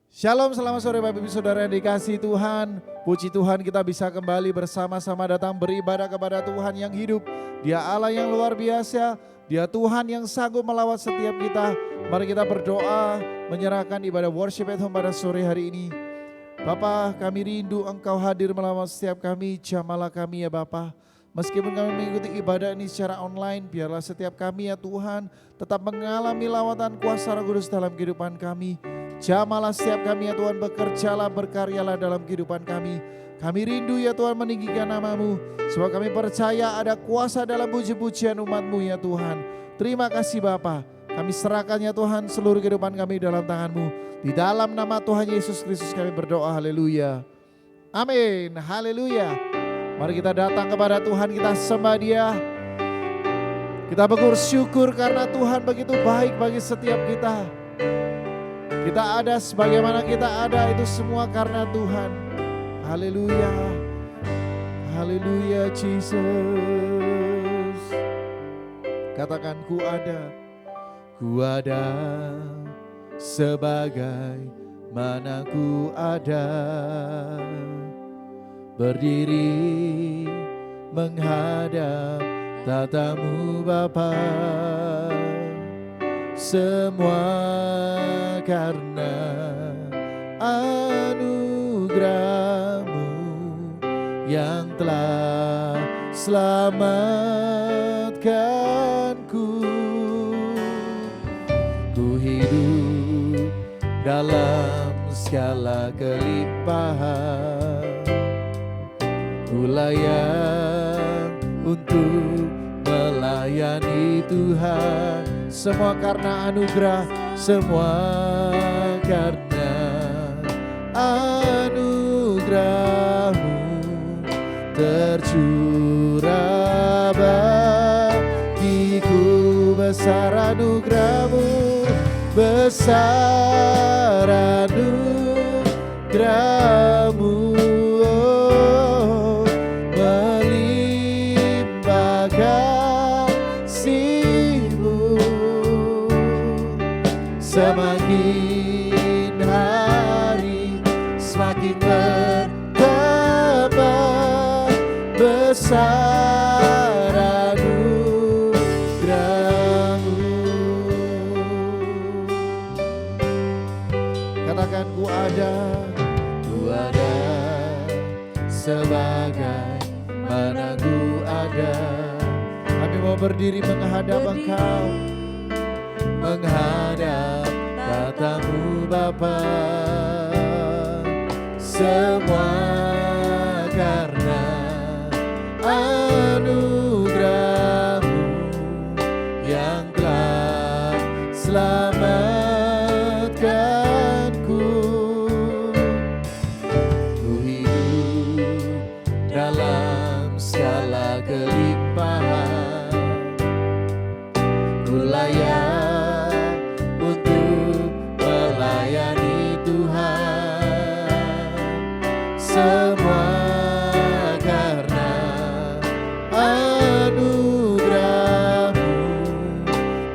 Shalom, selamat sore Bapak Ibu Saudara yang dikasihi Tuhan. Puji Tuhan kita bisa kembali bersama-sama datang beribadah kepada Tuhan yang hidup. Dia Allah yang luar biasa, Dia Tuhan yang sanggup melawat setiap kita. Mari kita berdoa, menyerahkan ibadah worship at home pada sore hari ini. Bapa, kami rindu Engkau hadir melawat setiap kami, jamalah kami ya Bapa. Meskipun kami mengikuti ibadah ini secara online, biarlah setiap kami ya Tuhan tetap mengalami lawatan kuasa Roh Kudus dalam kehidupan kami. Jamalah setiap kami ya Tuhan, bekerjalah, berkaryalah dalam kehidupan kami. Kami rindu ya Tuhan meninggikan nama-Mu, sebab kami percaya ada kuasa dalam puji-pujian umat-Mu ya Tuhan. Terima kasih Bapa, kami serahkan ya Tuhan seluruh kehidupan kami dalam tangan-Mu. Di dalam nama Tuhan Yesus Kristus kami berdoa, haleluya. Amin, haleluya. Mari kita datang kepada Tuhan, kita sembah Dia. Kita bersyukur karena Tuhan begitu baik bagi setiap kita. Kita ada sebagaimana kita ada itu semua karena Tuhan. Haleluya. Haleluya Jesus. Katakan ku ada. Ku ada sebagai mana ku ada. Berdiri menghadap tatamu Bapa. Semua karena anugerah-Mu yang telah selamatkanku. Ku hidup dalam segala kelimpahan. Ku layak untuk melayani Tuhan. Semua karena anugerah, semua karena anugerah-Mu tercurah bagiku. Besar anugerah-Mu, besar anugerah-Mu, oh, melimpah kasih-Mu. Semakin hari semakin bertambah besar anugerah-Mu. Katakan ku ada sebagai mana ku ada. Kami mau berdiri menghadap Engkau, menghadap tatamu Bapa. Semua karena anugerah-Mu yang telah selamatkanku. Ku hidup dalam segala kelimpahan. Ku layak untuk melayani Tuhan. Semua karena anugerah-Mu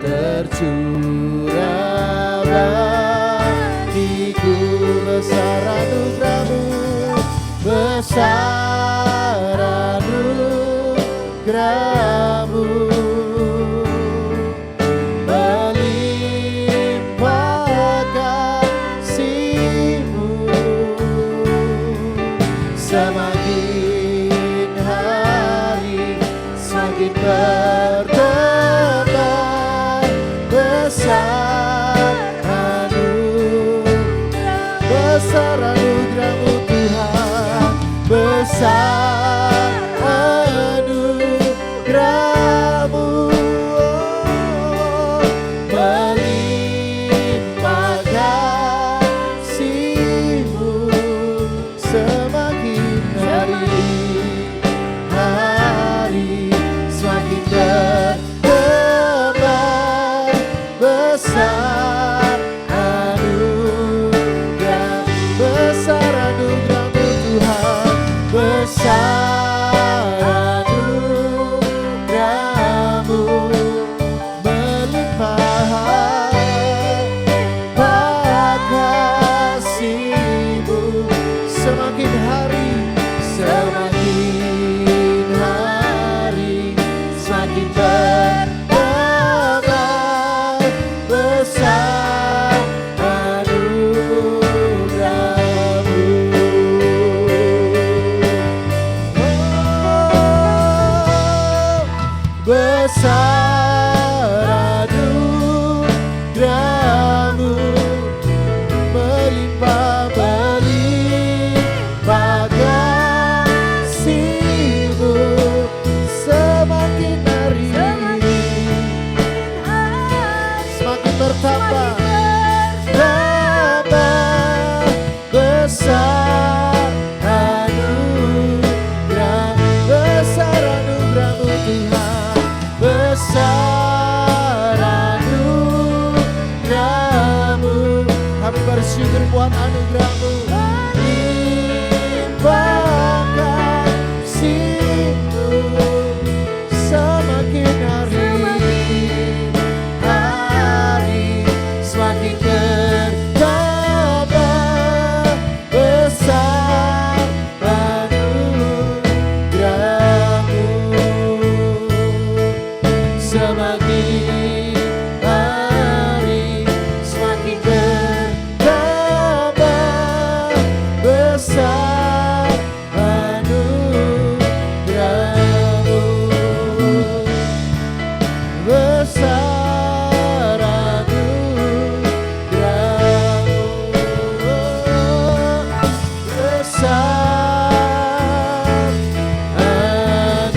tercurah bagiku. Besar anugerah-Mu, besar anugerah-Mu, melimpah kasih-Mu. Semakin hari semakin bertambah besar anugerah-Mu Tuhan. Besar anugerah-Mu, oh, melimpah kasih-Mu. Semakin hari semakin bertambah besar anugerah. Besar anugerah-Mu Tuhan. Besar anugerah-Mu, melimpah kasih. bertambah, tambah besar anugerah, besar anugerah-Mu Tuhan, besar anugerah-Mu. Kami bersyukur buat anugerah-Mu. Limpahkan kasih-Mu semakin hari semakin bertambah besar anugerah-Mu. Semakin hari semakin bertambah besar anugerah-Mu. Besar anugerah-Mu. Besar anugerah-Mu.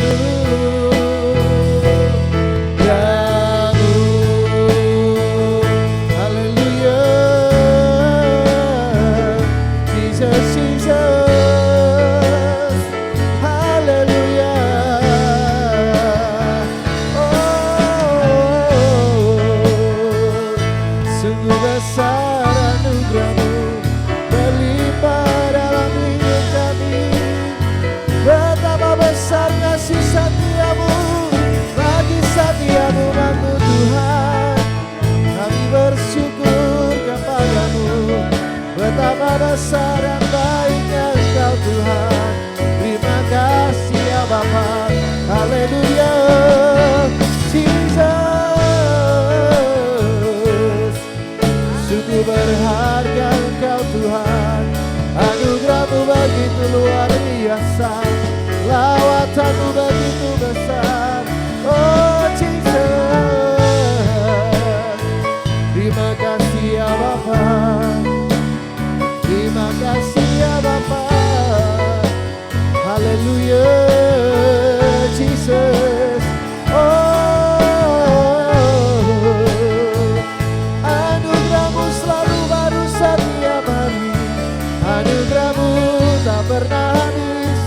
Haleluya. Jesus, Jesus. Haleluya. Sungguh besar anugerah-Mu berlimpah dalam hidup kami. Betapa besar kasih setia-Mu bagi setiap umat-Mu Tuhan. Kami bersyukur kepada-Mu. Betapa besar dan baiknya Engkau Tuhan. Terima kasih ya Bapa. Haleluya. Jesus, sungguh berharga Engkau Tuhan. Anugerah-Mu begitu luar biasa, lawatan-Mu begitu besar. Oh Jesus, terima kasih ya Bapa. Terima kasih ya Bapa. Haleluya. Jesus. Anugerah-Mu selalu baru setiap hari. Anugerah-Mu tak pernah habis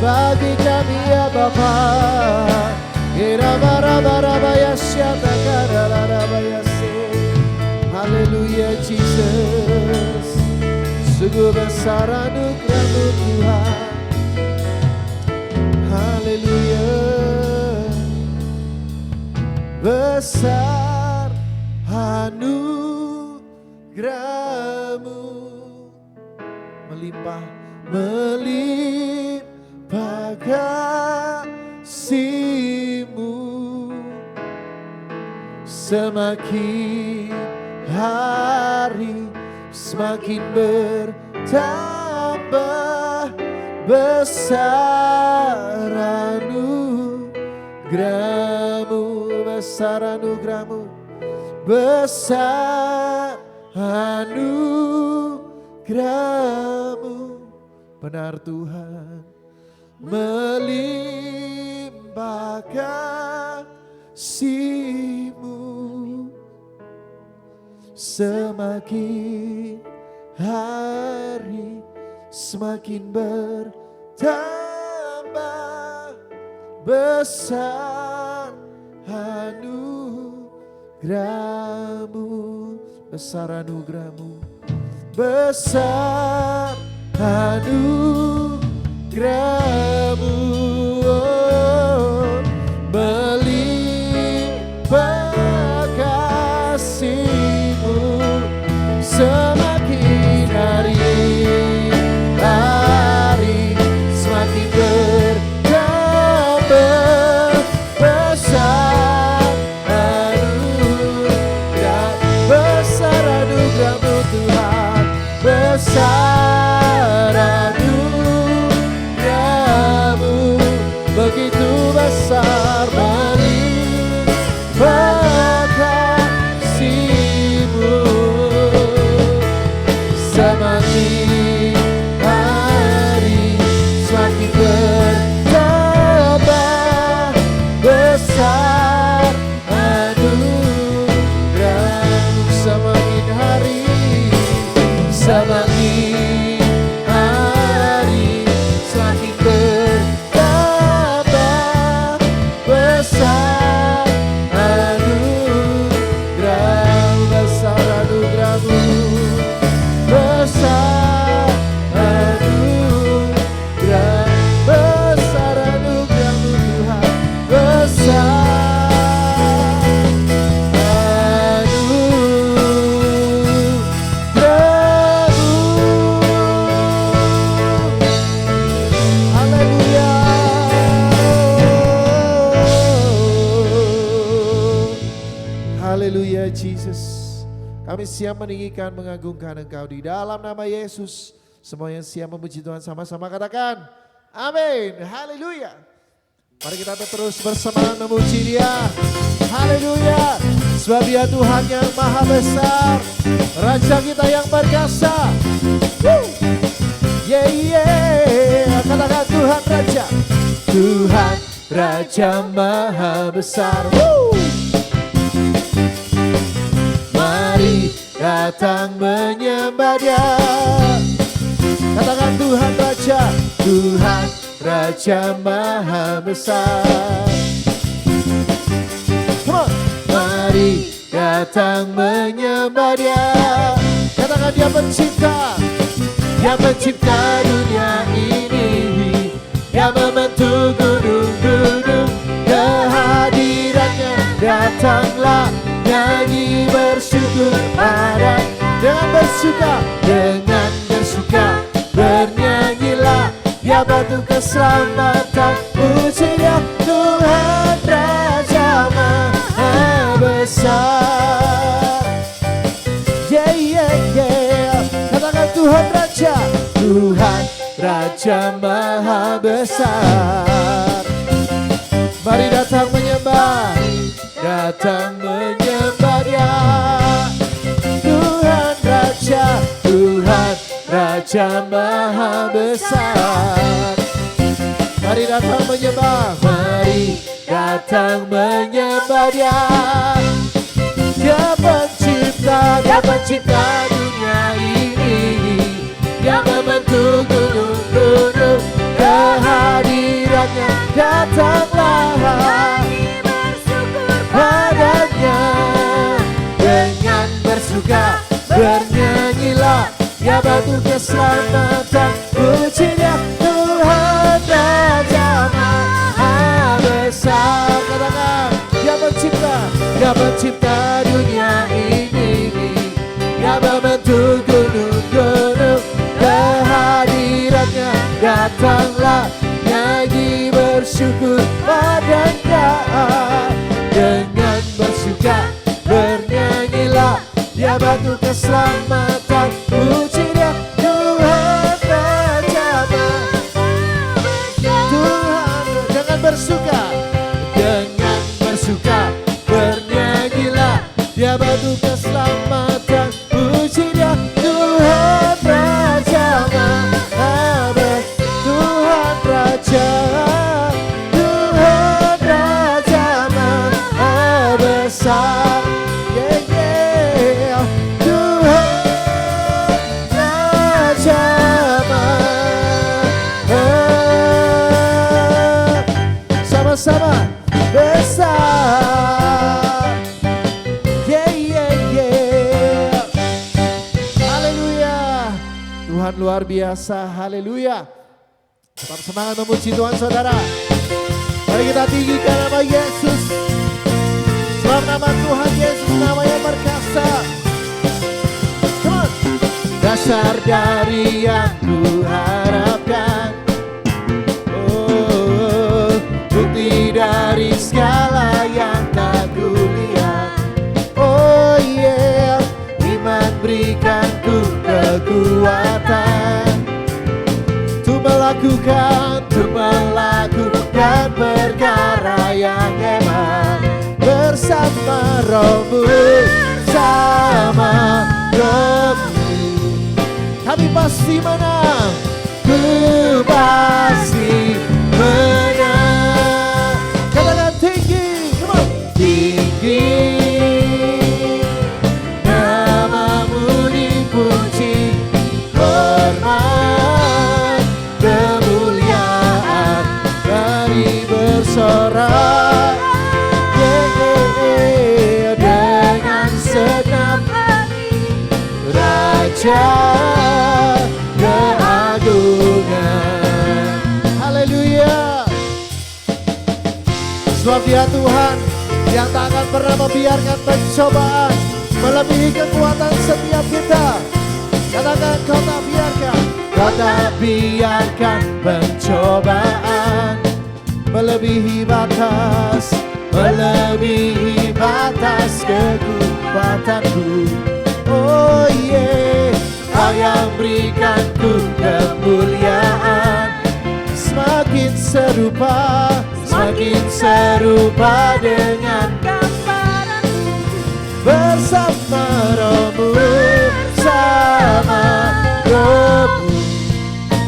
bagi kami ya Bapa. Haleluya Jesus. Sungguh besar anugerah-Mu Tuhan. Haleluya. Besar anugerah-Mu melimpah, melimpah kasih-Mu semakin hari semakin bertambah besar anugerah-Mu, besar anugerah-Mu, besar anugerah-Mu. Benar Tuhan, melimpah kasih-Mu semakin hari semakin bertambah besar anugerah-Mu, besar anugerah-Mu, besar anugerah-Mu. Oh, melimpah kasih-Mu semakin hari semakin bertambah besar anugerah, besar anugerah-Mu Tuhan, besar anugerah-Mu. Haleluya Jesus. Kami siap meninggikan, mengagungkan Engkau di dalam nama Yesus. Semua yang siap memuji Tuhan sama-sama katakan amin. Haleluya. Mari kita terus bersemangat memuji Dia. Haleluya. Sebab Dia Tuhan yang maha besar, Raja kita yang perkasa. Yeah, yeah. Katakan Tuhan Raja. Tuhan Raja maha besar. Mari datang menyembah Dia. Katakan Tuhan Raja. Tuhan Raja maha besar. Come on. Mari datang menyembah Dia. Katakan Dia pencipta. Dia mencipta dunia ini. Dia membentuk gunung-gunung. Kehadirannya datanglah. Nyanyi bersyukur pada. Dengan bersuka bernyanyilah. Dia batu keselamatan. Puji Dia Tuhan Raja maha besar. Yeah, yeah, yeah. Katakan Tuhan Raja. Tuhan Raja maha besar. Mari datang menyembah. Datang menyembah Dia. Tuhan Raja. Tuhan Raja maha besar. Mari datang menyembah. Mari datang menyembah Dia. Dia pencipta dunia ini. Dia membentuk gunung-gunung. Kehadirannya datanglah. Padanya dengan bersuka bernyanyilah. Dia batu keselamatan. Puji Dia Tuhan Raja maha besar. Katakan Dia mencipta dunia ini. Dia membentuk gunung-gunung. Kehadirannya datanglah. Nyanyi bersyukur padanya. Dengan bersuka bernyanyilah. Dia batu keselamatan. Puji Dia Tuhan Raja maha. Tuhan dengan bersuka bernyanyilah. Dia batu keselamatan. Puji Dia Tuhan Raja maha besar. Tuhan Raja. Tuhan Raja maha besar. Yeah, yeah. Tuhan Raja maha. Sama-sama besar. Yeah, yeah, yeah. Haleluya. Tuhan luar biasa. Haleluya. Tetap semangat memuji Tuhan saudara. Mari kita tinggikan nama Yesus. Sebab nama Tuhan Yesus nama yang perkasa. Come on. Dasar dari yang ku harapkan. Oh, bukti dari segala yang tak ku lihat. Oh yeah, iman berikan ku kekuatan. Untuk melakukan perkara yang hebat. Bersama Rohmu, bersama Rohmu, kami pasti menang. Ku pasti menang. Katakan tinggi, come on. Tinggi namamu dipuji, hormat kemuliaan dari bersorak. Dengan segenap Raja keagungan. Haleluya. Sebab Dia Tuhan yang tak akan pernah membiarkan pencobaan melebihi kekuatan setiap kita. Katakan kau tak biarkan. Kau tak biarkan pencobaan melebihi batas kekuatan. kekuatanku. Oh yeah, Kau yang berikanku kemuliaan. Semakin serupa dengan gambaranmu. Bersama Rohmu, bersama Rohmu,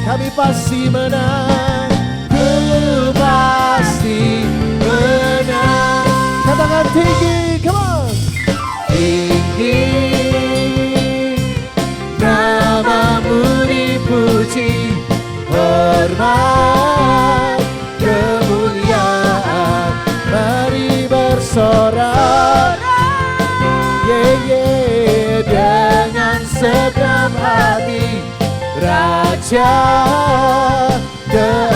kami pasti menang. Ku pasti menang. Katakan tinggi, come on. Tinggi namamu dipuji, hormat kemuliaan, mari bersorak, yeah, dengan segenap hati. Raja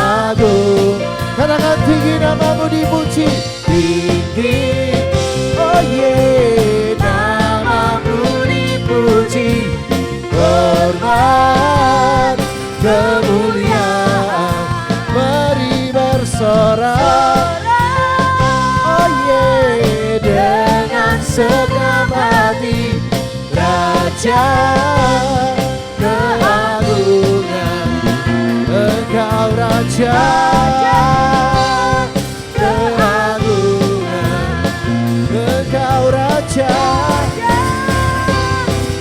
Agung, katakan tinggi namamu dipuji, tinggi, oh yeah, namamu dipuji, hormat kemuliaan, mari bersorak, oh yeah, dengan segenap hati. Raja keagungan, Engkau Raja keagungan, Engkau Raja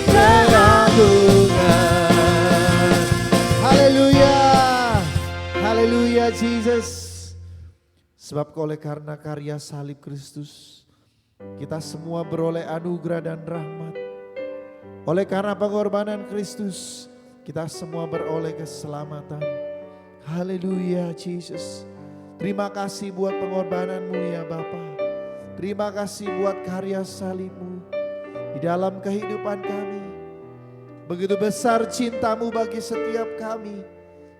keagungan. Haleluya, haleluya Jesus. Sebab oleh karena karya salib Kristus, kita semua beroleh anugerah dan rahmat. Oleh karena pengorbanan Kristus, kita semua beroleh keselamatan. Haleluya Jesus. Terima kasih buat pengorbananmu ya Bapa. Terima kasih buat karya salibmu di dalam kehidupan kami. Begitu besar cintamu bagi setiap kami,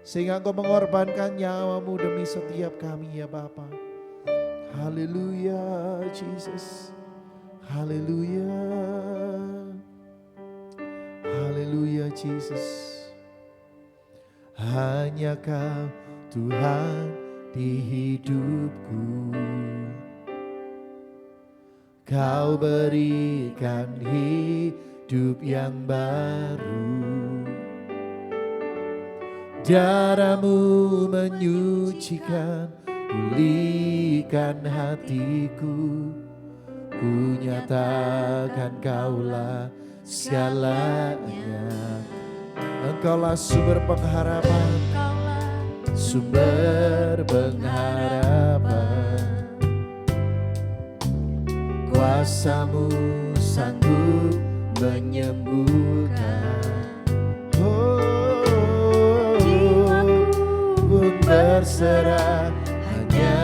sehingga Engkau mengorbankan nyawamu demi setiap kami ya Bapa. Haleluya Jesus. Haleluya. Haleluya Jesus. Hanya Kau Tuhan di hidupku. Kau berikan hidup yang baru. Darah-Mu menyucikan, pulihkan hatiku. Ku nyatakan Kaulah segalanya. Engkaulah sumber pengharapan, sumber pengharapan. Kuasa-Mu sanggup menyembuhkan. Jiwaku pun berserah hanya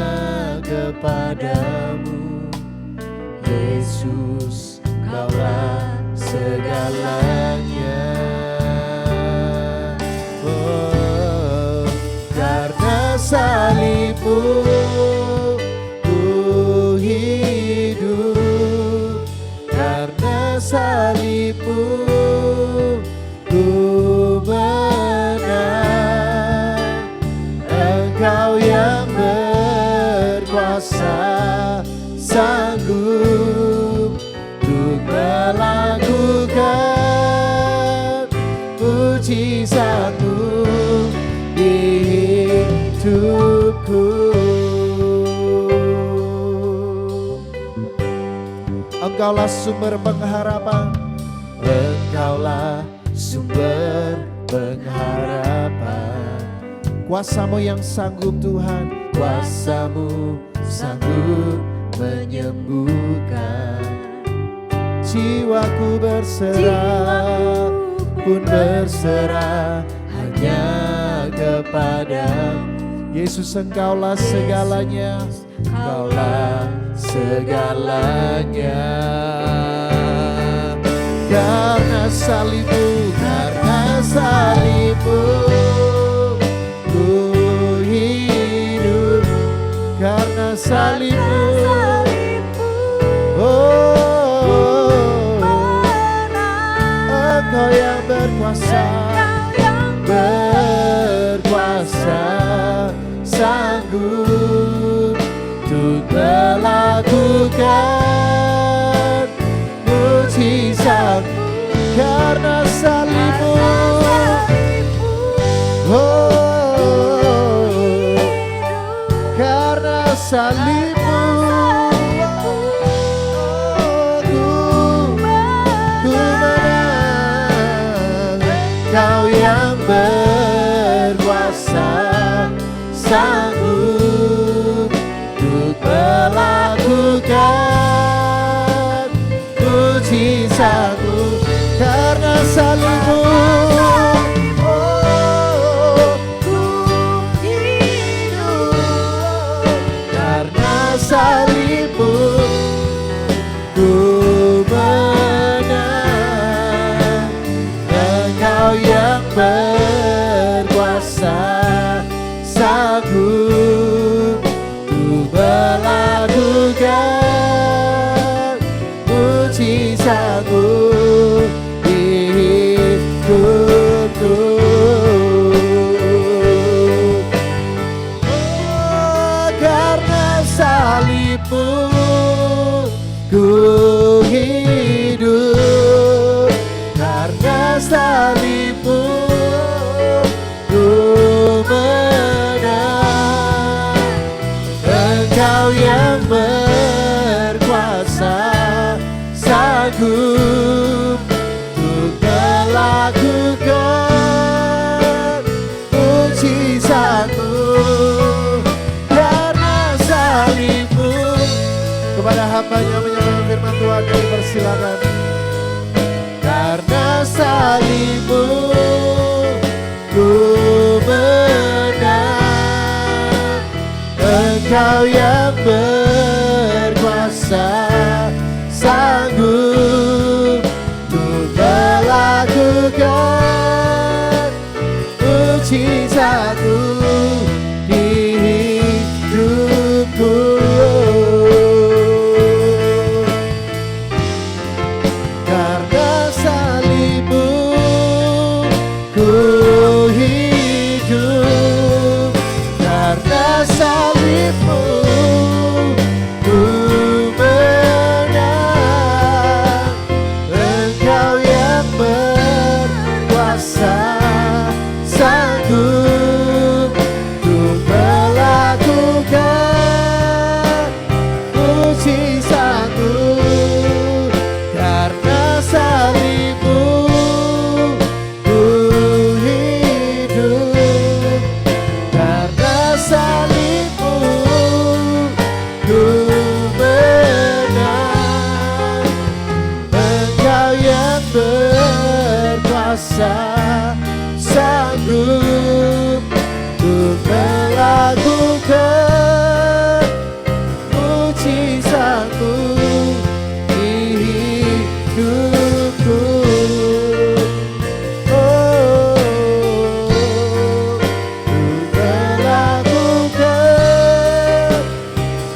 kepadamu. Yesus, Kaulah segalanya. Oh, karena salib-Mu ku hidup, karena salib-Mu ku menang. Engkau yang berkuasa sanggup untuk melakukan mujizat-Mu di hidupku. Engkaulah sumber pengharapan, Engkaulah sumber pengharapan. Kuasa-Mu yang sanggup Tuhan, kuasa-Mu sanggup menyembuhkan. Jiwaku berserah, pun berserah hanya kepada-Mu. Yesus, Engkaulah segalanya, Engkaulah segalanya. Karena salib-Mu, karena salib-Mu ku hidup, karena salib-Mu. Engkau yang berkuasa, berkuasa sanggup untuk melakukan mujizat. karena salibmu. Oh, karena salibmu. Ku menang, Kau yang berkuasa, sanggup untuk melakukan mujizatmu karena salibmu. Oh, ku hidup karena salibmu. Ku menang, Engkau yang berkuasa, sanggup ku melakukan mujizatmu di hidupku. Oh, karena salibmu ku hidup, karena salibmu ku menang. Engkau yang berkuasa, sanggup untuk melakukan mujizatmu karena salibmu. Kepada hamba-Nya menyampaikan firman Tuhan, kami persilakan. Karena salibmu ku menang, Engkau yang berkuasa, sanggup untuk melakukan mujizatmu di hidupku. Karena salibmu ku hidup, karena salibmu ku menang. Engkau yang berkuasa, sanggup untuk melakukan mujizatmu. Karena salibmu ku hidup, karena salibmu ku menang. Engkau yang berkuasa, sanggup untuk melakukan mujizatmu di hidupku. Oh, untuk melakukan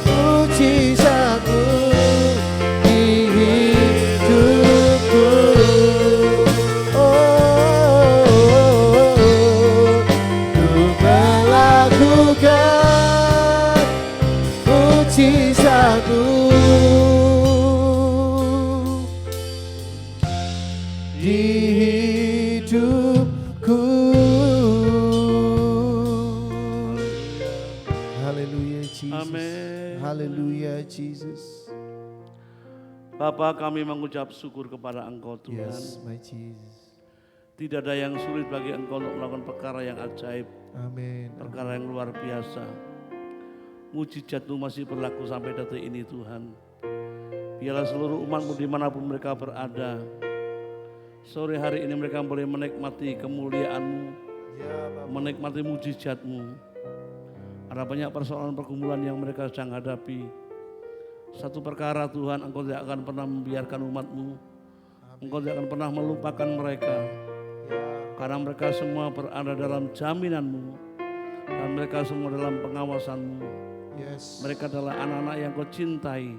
mujizatmu di hidupku. Oh, untuk melakukan mujizatmu di hidupku. Haleluya Jesus. Amin. Haleluya Jesus. Bapa, kami mengucap syukur kepada Engkau Tuhan. Yes, my Jesus. Tidak ada yang sulit bagi Engkau untuk melakukan perkara yang ajaib, Amin. perkara yang luar biasa. Mujizat-Mu masih berlaku sampai detik ini Tuhan. Biarlah seluruh umat-Mu dimanapun mereka berada, sore hari ini mereka boleh menikmati kemuliaan-Mu, Ya, Bapa. menikmati mujizat-Mu. Ada banyak persoalan pergumulan yang mereka sedang hadapi. Satu perkara Tuhan, Engkau tidak akan pernah membiarkan umat-Mu. Engkau tidak akan pernah melupakan mereka. Karena mereka semua berada dalam jaminan-Mu. Dan mereka semua dalam pengawasan-Mu. Yes. Mereka adalah anak-anak yang Kau cintai.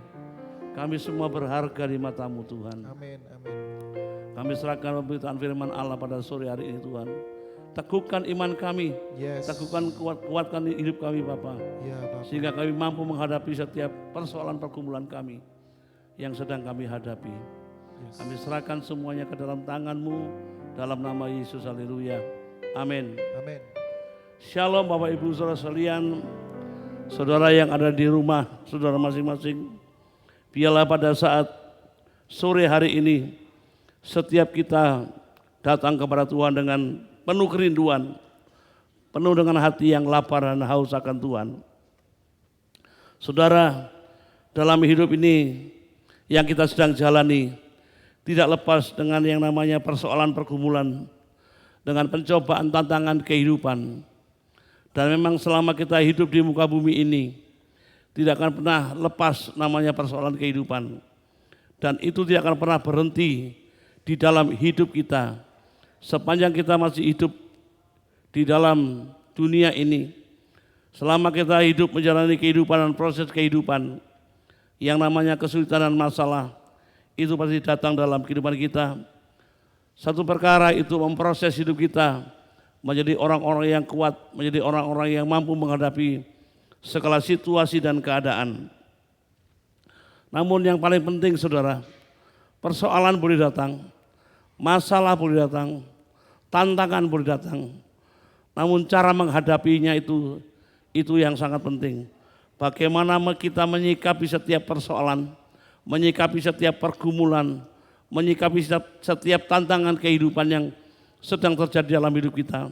Kami semua berharga di mata-Mu Tuhan. Amin, amin. Kami serahkan pemberitaan firman Allah pada sore hari ini Tuhan. Teguhkan iman kami. Yes. Teguhkan kuatkan hidup kami Bapa. Ya, Bapa. Sehingga kami mampu menghadapi setiap persoalan pergumulan kami yang sedang kami hadapi. Kami serahkan semuanya ke dalam tangan-Mu, dalam nama Yesus, haleluya. Amin. Amin. Shalom Bapak Ibu Saudara sekalian, saudara yang ada di rumah, saudara masing-masing. Biarlah pada saat sore hari ini, setiap kita datang kepada Tuhan dengan penuh kerinduan, penuh dengan hati yang lapar dan haus akan Tuhan. Saudara, dalam hidup ini yang kita sedang jalani, tidak lepas dengan yang namanya persoalan pergumulan, dengan pencobaan tantangan kehidupan. Dan memang selama kita hidup di muka bumi ini, tidak akan pernah lepas namanya persoalan kehidupan. Dan itu tidak akan pernah berhenti di dalam hidup kita. Sepanjang kita masih hidup di dalam dunia ini, selama kita hidup menjalani kehidupan dan proses kehidupan, yang namanya kesulitan dan masalah, itu pasti datang dalam kehidupan kita. Satu perkara itu memproses hidup kita, menjadi orang-orang yang kuat, menjadi orang-orang yang mampu menghadapi segala situasi dan keadaan. Namun yang paling penting saudara, persoalan boleh datang, masalah boleh datang, tantangan boleh datang. Namun cara menghadapinya itu yang sangat penting. Bagaimana kita menyikapi setiap persoalan, menyikapi setiap pergumulan, menyikapi setiap tantangan kehidupan yang sedang terjadi dalam hidup kita.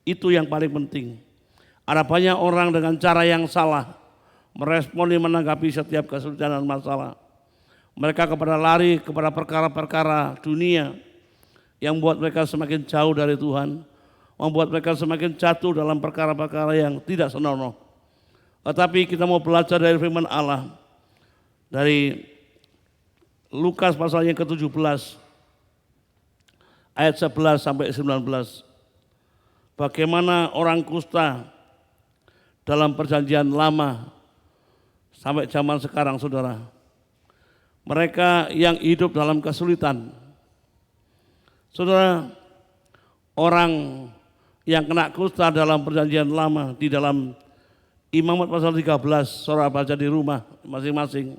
Itu yang paling penting. Ada banyak orang dengan cara yang salah meresponi menanggapi setiap kesulitan dan masalah. Mereka lari kepada perkara-perkara dunia yang membuat mereka semakin jauh dari Tuhan, membuat mereka semakin jatuh dalam perkara-perkara yang tidak senonoh. Tetapi kita mau belajar dari firman Allah, dari Lukas pasal yang ke-17, ayat 11 sampai 19. Bagaimana orang kusta dalam perjanjian lama sampai zaman sekarang saudara. Mereka yang hidup dalam kesulitan. Saudara, orang yang kena kusta dalam perjanjian lama di dalam Imamat pasal 13, saudara baca di rumah masing-masing.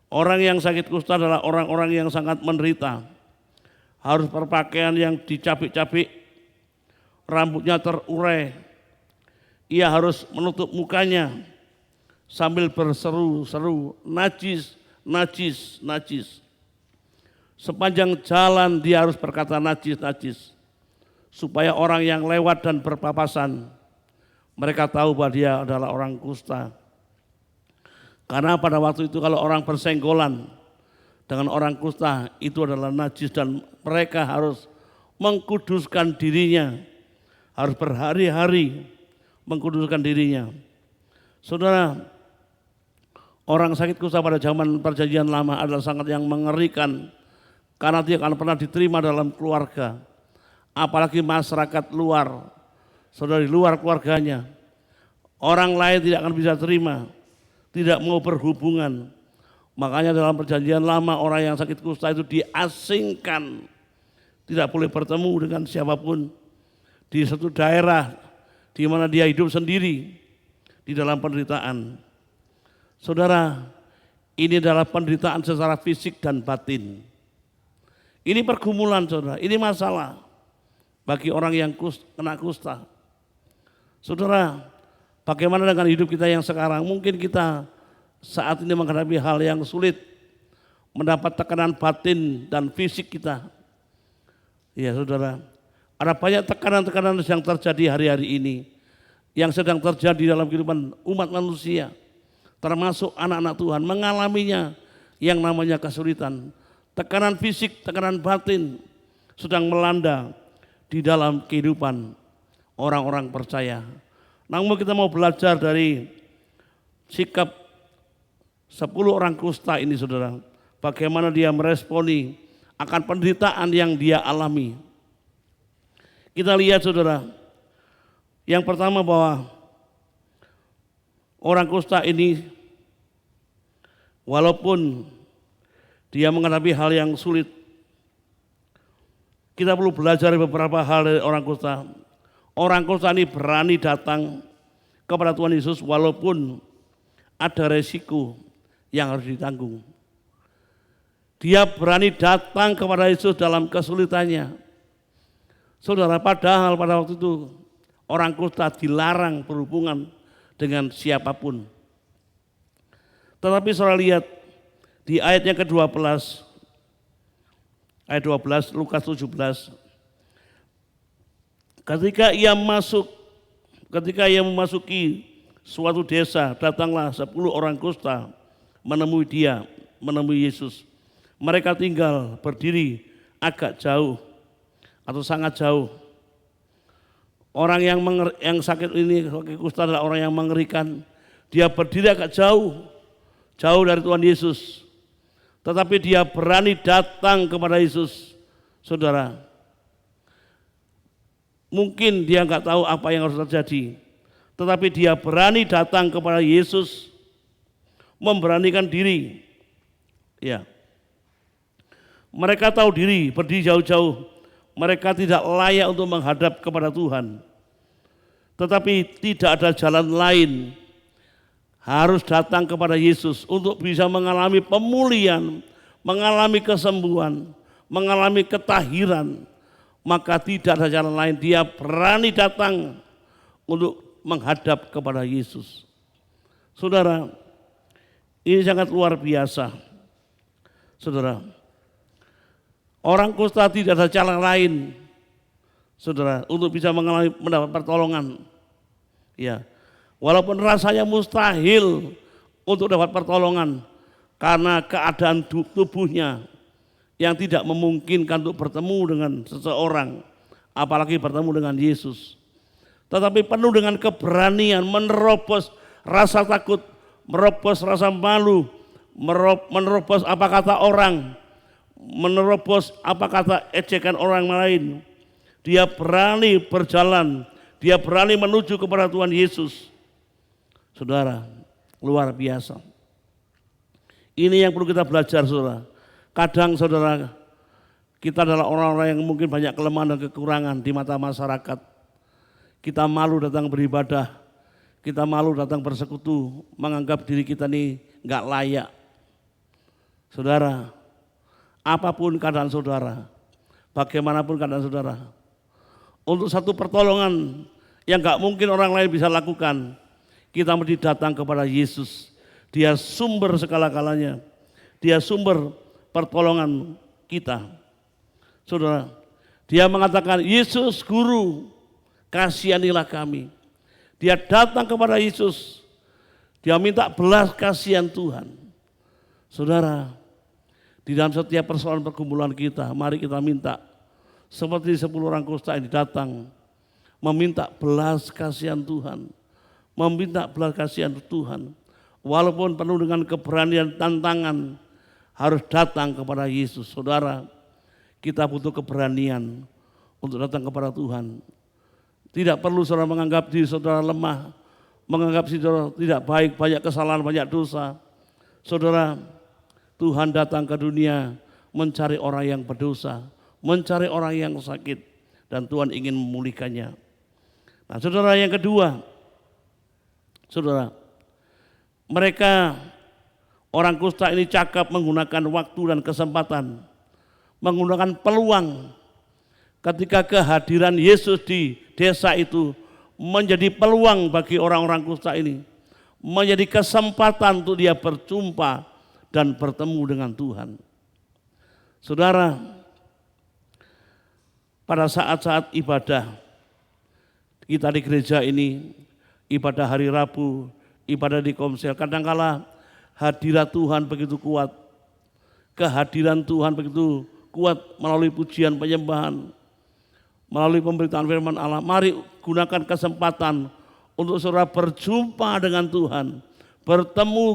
Orang yang sakit kusta adalah orang-orang yang sangat menderita. Harus berpakaian yang dicabik-cabik, rambutnya terurai. Ia harus menutup mukanya sambil berseru-seru, najis, najis, najis. Sepanjang jalan dia harus berkata najis, najis. Supaya orang yang lewat dan berpapasan, mereka tahu bahwa dia adalah orang kusta. Karena pada waktu itu kalau orang bersenggolan dengan orang kusta itu adalah najis dan mereka harus mengkuduskan dirinya, harus berhari-hari mengkuduskan dirinya. Saudara, orang sakit kusta pada zaman perjanjian lama adalah sangat yang mengerikan karena dia akan pernah diterima dalam keluarga, apalagi masyarakat luar. Saudara, di luar keluarganya, orang lain tidak akan bisa terima, tidak mau berhubungan. Makanya dalam perjanjian lama orang yang sakit kusta itu diasingkan, tidak boleh bertemu dengan siapapun di satu daerah di mana dia hidup sendiri di dalam penderitaan. Saudara, ini adalah penderitaan secara fisik dan batin. Ini pergumulan saudara, ini masalah bagi orang yang kena kusta. Saudara, bagaimana dengan hidup kita yang sekarang? Mungkin kita saat ini menghadapi hal yang sulit, mendapat tekanan batin dan fisik kita. Ya saudara, ada banyak tekanan-tekanan yang terjadi hari-hari ini, yang sedang terjadi dalam kehidupan umat manusia, termasuk anak-anak Tuhan, mengalaminya yang namanya kesulitan. Tekanan fisik, tekanan batin sedang melanda di dalam kehidupan orang-orang percaya. Namun kita mau belajar dari sikap 10 orang kusta ini saudara. Bagaimana dia meresponi akan penderitaan yang dia alami. Kita lihat saudara, yang pertama bahwa orang kusta ini walaupun dia menghadapi hal yang sulit, kita perlu belajar beberapa hal dari orang kusta. Orang kusta ini berani datang kepada Tuhan Yesus walaupun ada resiko yang harus ditanggung. Dia berani datang kepada Yesus dalam kesulitannya. Saudara, padahal pada waktu itu orang kusta dilarang berhubungan dengan siapapun. Tetapi saudara lihat di ayat yang ke-12, ayat 12 Lukas 17. Ketika ia memasuki suatu desa, datanglah 10 orang kusta menemui Yesus. Mereka tinggal berdiri agak jauh atau sangat jauh. Orang yang sakit ini, sakit kusta adalah orang yang mengerikan. Dia berdiri agak jauh dari Tuhan Yesus. Tetapi dia berani datang kepada Yesus, saudara. Mungkin dia nggak tahu apa yang harus terjadi. Tetapi dia berani datang kepada Yesus, memberanikan diri. Ya. Mereka tahu diri, berdiri jauh-jauh. Mereka tidak layak untuk menghadap kepada Tuhan. Tetapi tidak ada jalan lain. Harus datang kepada Yesus untuk bisa mengalami pemulihan, mengalami kesembuhan, mengalami ketahiran. Maka tidak ada jalan lain. Dia berani datang untuk menghadap kepada Yesus. Saudara, ini sangat luar biasa. Saudara, orang kusta tidak ada cara lain, saudara, untuk bisa mendapat pertolongan. Ya, walaupun rasanya mustahil untuk dapat pertolongan karena keadaan tubuhnya yang tidak memungkinkan untuk bertemu dengan seseorang, apalagi bertemu dengan Yesus. Tetapi penuh dengan keberanian menerobos rasa takut, menerobos rasa malu, menerobos apa kata orang, menerobos apa kata ejekan orang lain. Dia berani berjalan, dia berani menuju kepada Tuhan Yesus. Saudara, luar biasa. Ini yang perlu kita belajar, saudara. Kadang saudara, kita adalah orang-orang yang mungkin banyak kelemahan dan kekurangan di mata masyarakat. Kita malu datang beribadah, kita malu datang bersekutu, menganggap diri kita ini nggak layak. Saudara, apapun keadaan saudara, bagaimanapun keadaan saudara, untuk satu pertolongan yang nggak mungkin orang lain bisa lakukan, kita mesti datang kepada Yesus. Dia sumber segala-galanya, dia sumber pertolongan kita. Saudara, dia mengatakan, Yesus Guru, kasihanilah kami. Dia datang kepada Yesus, dia minta belas kasihan Tuhan. Saudara, di dalam setiap persoalan pergumulan kita, mari kita minta seperti 10 orang kusta ini datang meminta belas kasihan Tuhan, meminta belas kasihan Tuhan. Walaupun penuh dengan keberanian tantangan, harus datang kepada Yesus. Saudara, kita butuh keberanian untuk datang kepada Tuhan. Tidak perlu saudara menganggap diri saudara lemah, menganggap diri saudara tidak baik, banyak kesalahan, banyak dosa. Saudara, Tuhan datang ke dunia mencari orang yang berdosa, mencari orang yang sakit, dan Tuhan ingin memulihkannya. Nah, saudara, yang kedua, saudara, mereka orang kusta ini cakap menggunakan waktu dan kesempatan, menggunakan peluang. Ketika kehadiran Yesus di desa itu menjadi peluang bagi orang-orang kusta ini, menjadi kesempatan untuk dia berjumpa dan bertemu dengan Tuhan. Saudara, pada saat-saat ibadah kita di gereja ini, ibadah hari Rabu, ibadah di komsel, kadangkala hadirat Tuhan begitu kuat, kehadiran Tuhan begitu kuat melalui pujian penyembahan, melalui pemberitaan firman Allah. Mari gunakan kesempatan untuk saudara berjumpa dengan Tuhan, bertemu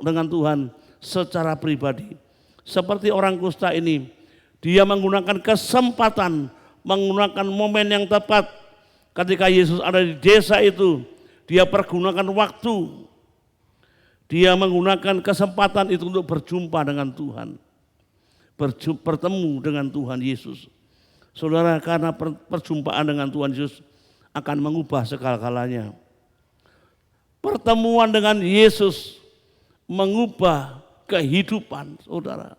dengan Tuhan secara pribadi. Seperti orang kusta ini, dia menggunakan kesempatan, menggunakan momen yang tepat. Ketika Yesus ada di desa itu, dia pergunakan waktu, dia menggunakan kesempatan itu untuk berjumpa dengan Tuhan, bertemu dengan Tuhan Yesus. Saudara, karena perjumpaan dengan Tuhan Yesus akan mengubah segala-galanya. Pertemuan dengan Yesus mengubah kehidupan saudara.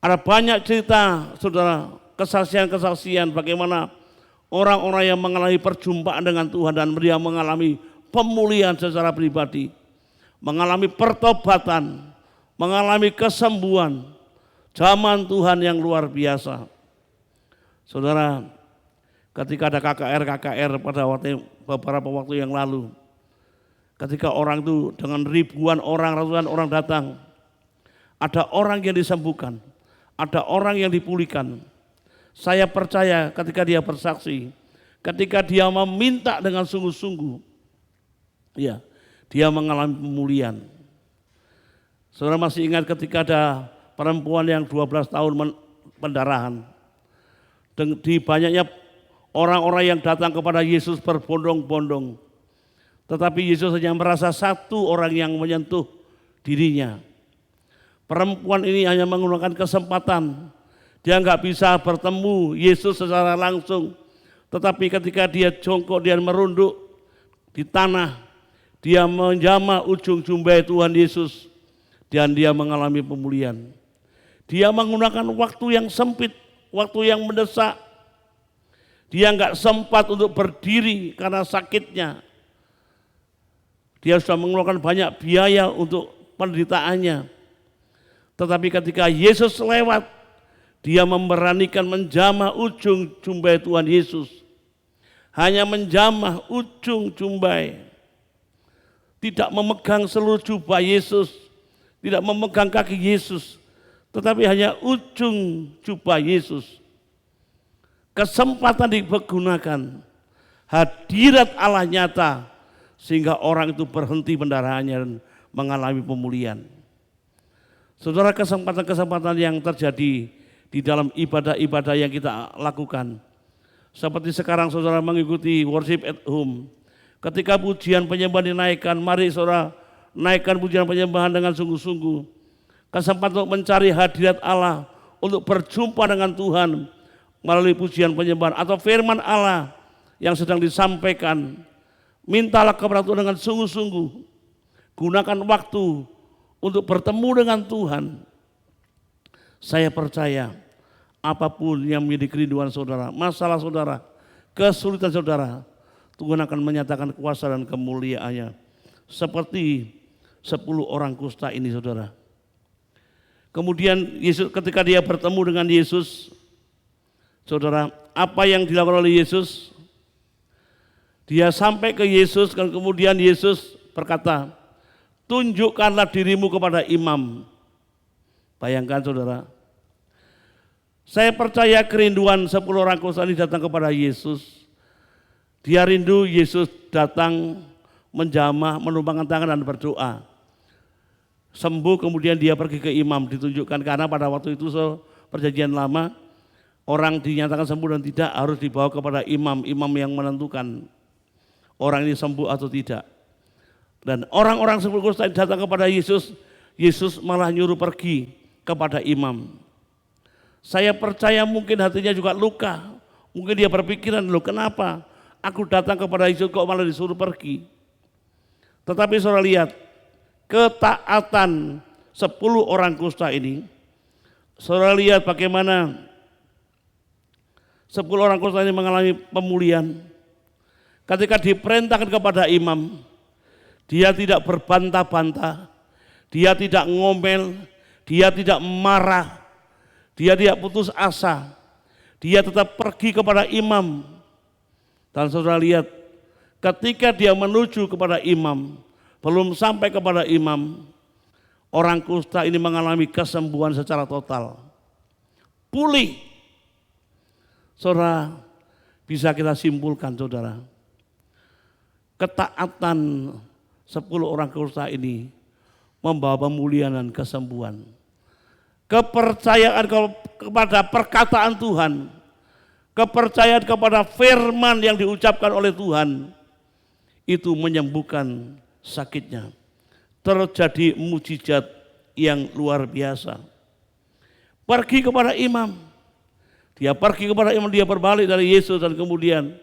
Ada banyak cerita, saudara, kesaksian-kesaksian bagaimana orang-orang yang mengalami perjumpaan dengan Tuhan dan dia mengalami pemulihan secara pribadi, mengalami pertobatan, mengalami kesembuhan, zaman Tuhan yang luar biasa. Saudara, ketika ada KKR pada beberapa waktu yang lalu, ketika orang itu dengan ribuan orang, ratusan orang datang, ada orang yang disembuhkan, ada orang yang dipulihkan. Saya percaya ketika dia bersaksi, ketika dia meminta dengan sungguh-sungguh, ya, dia mengalami pemulihan. Saudara masih ingat ketika ada perempuan yang 12 tahun pendarahan. Di banyaknya orang-orang yang datang kepada Yesus berbondong-bondong. Tetapi Yesus hanya merasa satu orang yang menyentuh dirinya. Perempuan ini hanya menggunakan kesempatan. Dia nggak bisa bertemu Yesus secara langsung. Tetapi ketika dia jongkok, dia merunduk di tanah, dia menjamah ujung jumbai Tuhan Yesus dan dia mengalami pemulihan. Dia menggunakan waktu yang sempit, waktu yang mendesak. Dia nggak sempat untuk berdiri karena sakitnya. Dia sudah mengeluarkan banyak biaya untuk penderitaannya. Tetapi ketika Yesus lewat, dia memberanikan menjamah ujung jumbai Tuhan Yesus. Hanya menjamah ujung jumbai. Tidak memegang seluruh jubah Yesus. Tidak memegang kaki Yesus. Tetapi hanya ujung jubah Yesus. Kesempatan digunakan. Hadirat Allah nyata. Sehingga orang itu berhenti pendarahannya dan mengalami pemulihan. Saudara, kesempatan-kesempatan yang terjadi di dalam ibadah-ibadah yang kita lakukan. Seperti sekarang saudara mengikuti worship at home. Ketika pujian penyembahan dinaikkan, mari saudara naikkan pujian penyembahan dengan sungguh-sungguh. Kesempatan untuk mencari hadirat Allah, untuk berjumpa dengan Tuhan melalui pujian penyembahan atau firman Allah yang sedang disampaikan. Mintalah kepada Tuhan dengan sungguh-sungguh. Gunakan waktu untuk bertemu dengan Tuhan. Saya percaya apapun yang menjadi kerinduan saudara, masalah saudara, kesulitan saudara, Tuhan akan menyatakan kuasa dan kemuliaannya. Seperti 10 orang kusta ini saudara. Kemudian Yesus, ketika dia bertemu dengan Yesus, saudara, apa yang dilakukan oleh Yesus? Dia sampai ke Yesus dan kemudian Yesus berkata, tunjukkanlah dirimu kepada imam. Bayangkan saudara, saya percaya kerinduan 10 orang kusta ini datang kepada Yesus. Dia rindu Yesus datang menjamah, menumpangkan tangan dan berdoa. Sembuh kemudian dia pergi ke imam, ditunjukkan karena pada waktu itu perjanjian lama, orang dinyatakan sembuh dan tidak harus dibawa kepada imam yang menentukan orang ini sembuh atau tidak. Dan orang-orang 10 kusta datang kepada Yesus, Yesus malah nyuruh pergi kepada imam. Saya percaya mungkin hatinya juga luka, mungkin dia berpikiran, loh kenapa aku datang kepada Yesus kok malah disuruh pergi. Tetapi saudara lihat, ketaatan 10 orang kusta ini, saudara lihat bagaimana 10 orang kusta ini mengalami pemulihan. Ketika diperintahkan kepada imam, dia tidak berbantah-bantah, dia tidak ngomel, dia tidak marah, dia tidak putus asa, dia tetap pergi kepada imam. Dan saudara lihat, ketika dia menuju kepada imam, belum sampai kepada imam, orang kusta ini mengalami kesembuhan secara total. Pulih. Saudara, bisa kita simpulkan saudara, ketaatan 10 orang kusta ini membawa pemulihan dan kesembuhan. Kepercayaan kepada perkataan Tuhan, kepercayaan kepada firman yang diucapkan oleh Tuhan, itu menyembuhkan sakitnya. Terjadi mujizat yang luar biasa. Pergi kepada imam. Dia pergi kepada imam, dia berbalik dari Yesus dan kemudian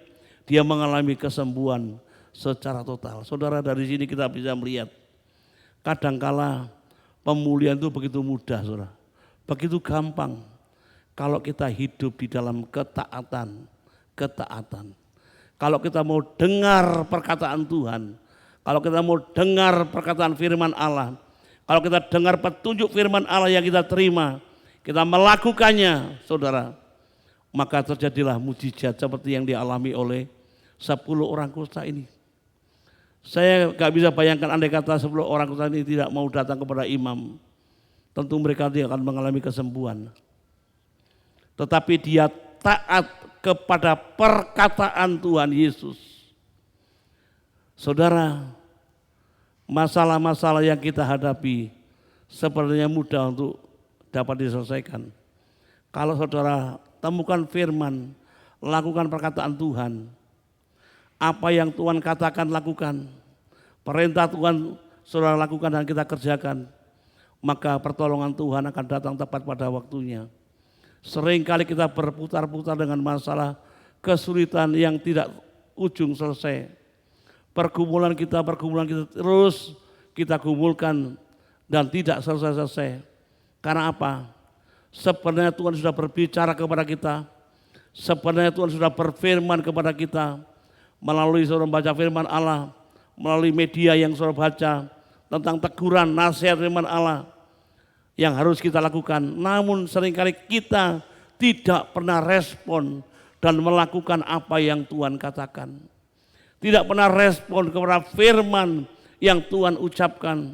dia mengalami kesembuhan secara total. Saudara, dari sini kita bisa melihat kadangkala pemulihan itu begitu mudah, saudara. begitu gampang kalau kita hidup di dalam ketaatan. Kalau kita mau dengar perkataan Tuhan, kalau kita mau dengar perkataan firman Allah, kalau kita dengar petunjuk firman Allah yang kita terima, kita melakukannya, saudara, maka terjadilah mujizat seperti yang dialami oleh 10 orang kusta ini. Saya gak bisa bayangkan andai kata 10 orang kusta ini tidak mau datang kepada imam, tentu mereka tidak akan mengalami kesembuhan. Tetapi dia taat kepada perkataan Tuhan Yesus. Saudara, masalah-masalah yang kita hadapi sepertinya mudah untuk dapat diselesaikan. Kalau saudara temukan firman, lakukan perkataan Tuhan, apa yang Tuhan katakan lakukan, perintah Tuhan saudara lakukan dan kita kerjakan, maka pertolongan Tuhan akan datang tepat pada waktunya. Seringkali kita berputar-putar dengan masalah kesulitan yang tidak ujung selesai. Pergumulan kita terus kita gumulkan dan tidak selesai-selesai. Karena apa? Sebenarnya Tuhan sudah berbicara kepada kita. Sebenarnya Tuhan sudah berfirman kepada kita melalui saudara membaca firman Allah, melalui media yang saudara baca tentang teguran, nasihat firman Allah yang harus kita lakukan. Namun seringkali kita tidak pernah respon dan melakukan apa yang Tuhan katakan. Tidak pernah respon kepada firman yang Tuhan ucapkan.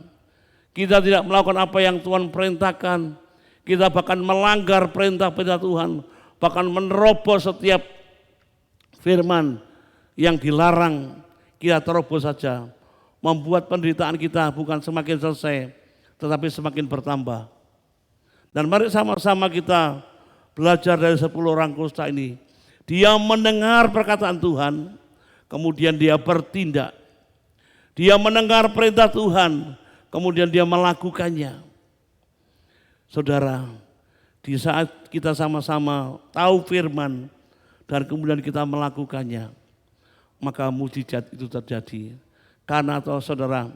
Kita tidak melakukan apa yang Tuhan perintahkan. Kita bahkan melanggar perintah-perintah Tuhan, bahkan menerobos setiap firman yang dilarang. Kita terobos saja, membuat penderitaan kita bukan semakin selesai, tetapi semakin bertambah. Dan mari sama-sama kita belajar dari 10 orang kusta ini. Dia mendengar perkataan Tuhan, kemudian dia bertindak. Dia mendengar perintah Tuhan, kemudian dia melakukannya. Saudara, di saat kita sama-sama tahu firman dan kemudian kita melakukannya, maka mujizat itu terjadi. Karena saudara,